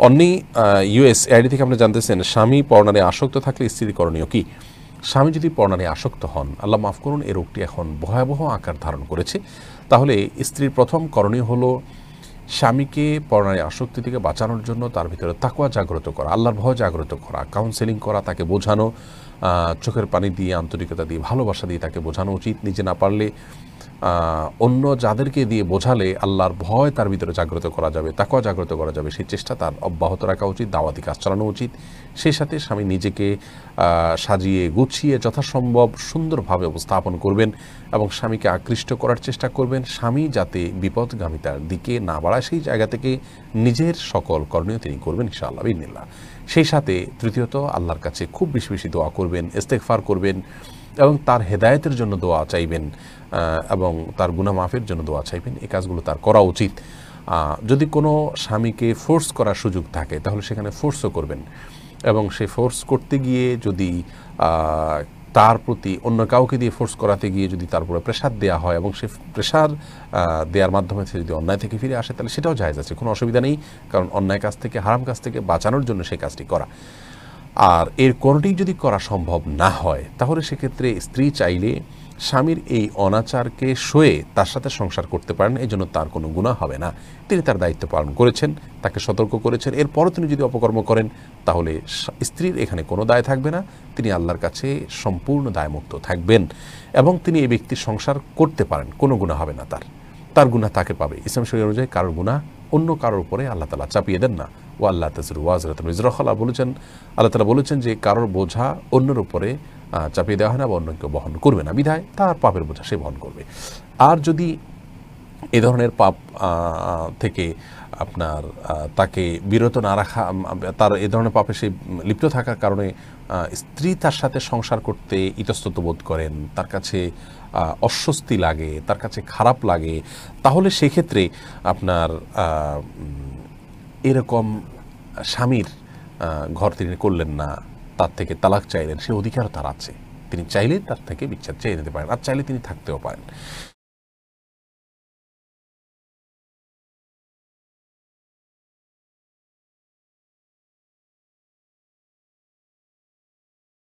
অন্যী US ID থেকে আপনি জানতেছেন, স্বামী পরনারে আসক্ত থাকলে স্ত্রী করণীয় কি? স্বামী যদি পরনারে আসক্ত হন, আল্লাহ মাফ করুন, এই রোগটি এখন ভয়াবহ আকার ধারণ করেছে, তাহলে স্ত্রীর প্রথম করণীয় হলো স্বামীকে পরনারী আসক্তি থেকে বাঁচানোর জন্য তার ভিতরে তাকওয়া জাগ্রত করা, আল্লাহর ভয় জাগ্রত করা, কাউন্সেলিং করা, তাকে বোঝানো, চোখের পানি দিয়ে, আন্তরিকতা দিয়ে, ভালোবাসা দিয়ে তাকে বোঝানো উচিত। নিজে না পারলে অন্য যাদেরকে দিয়ে বোঝালে আল্লাহর ভয় তার ভিতরে জাগ্রত করা যাবে, তাকওয়া জাগ্রত করা যাবে, সেই চেষ্টা তার অব্যাহত রাখা উচিত, দাওয়াতি কাজ চালানো উচিত। সেই সাথে স্বামী নিজেকে সাজিয়ে গুছিয়ে যথাসম্ভব সুন্দরভাবে উপস্থাপন করবেন এবং স্বামীকে আকৃষ্ট করার চেষ্টা করবেন। স্বামী যাতে বিপদগামিতার দিকে না বাড়ায় সেই জায়গা থেকে নিজের সকল করণীয় তিনি করবেন ইনশাআল্লাহ বিইذনিল্লাহ। সেই সাথে তৃতীয়ত আল্লাহর কাছে খুব বেশি বেশি দোয়া করবেন, ইস্তেগফার করবেন এবং তার হেদায়েতের জন্য দোয়া চাইবেন এবং তার গুনাহ মাফের জন্য দোয়া চাইবেন। এই কাজগুলো তার করা উচিত। যদি কোনো স্বামীকে ফোর্স করার সুযোগ থাকে তাহলে সেখানে ফোর্সও করবেন এবং সেই ফোর্স করতে গিয়ে যদি তার প্রতি অন্য কাউকে দিয়ে ফোর্স করাতে গিয়ে যদি তার উপরে প্রেশার দেওয়া হয় এবং সে প্রেশার দেওয়ার মাধ্যমে সে যদি অন্যায় থেকে ফিরে আসে তাহলে সেটাও জায়েজ আছে, কোনো অসুবিধা নেই, কারণ অন্যায় কাজ থেকে, হারাম কাজ থেকে বাঁচানোর জন্য সেই কাজটি করা। আর এর কোনোটি যদি করা সম্ভব না হয় তাহলে সেক্ষেত্রে স্ত্রী চাইলে স্বামীর এই অনাচারকে সয়ে তার সাথে সংসার করতে পারেন, এই জন্য তার কোনো গুনাহ হবে না। তিনি তার দায়িত্ব পালন করেছেন, তাকে সতর্ক করেছেন, এরপরও তিনি যদি অপকর্ম করেন তাহলে স্ত্রীর এখানে কোনো দায় থাকবে না, তিনি আল্লাহর কাছে সম্পূর্ণ দায়মুক্ত থাকবেন এবং তিনি এই ব্যক্তির সংসার করতে পারেন, কোনো গুনাহ হবে না, তার গুনাহ তাকে পাবে। ইসলাম শরীয়ত অনুযায়ী কারোর গুনাহ অন্য কারোর উপরে আল্লাহ তাআলা চাপিয়ে দেন না। ও আল্লাহ তাযরু ওয়াজরাতুন উযরা উখরা বলেছেন, আল্লাহ তাআলা বলেছেন যে কারোর বোঝা অন্যের উপরে চাপিয়ে দেওয়া হয় না বা অন্য কেউ বহন করবে না, বিধায় তার পাপের বোঝা সে বহন করবে। আর যদি এ ধরনের পাপ থেকে আপনার তাকে বিরত না রাখা, তার এ ধরনের পাপে সে লিপ্ত থাকার কারণে স্ত্রী তার সাথে সংসার করতে ইতস্তত বোধ করেন, তার কাছে অস্বস্তি লাগে, তার কাছে খারাপ লাগে, তাহলে সেক্ষেত্রে আপনার এরকম স্বামীর ঘর তিনি করলেন না, তার থেকে তালাক চাইলেন, সে অধিকার তার আছে, তিনি চাইলে তার থেকে বিচ্ছেদ চেয়ে নিতে পারেন, আর চাইলে তিনি থাকতেও পারেন।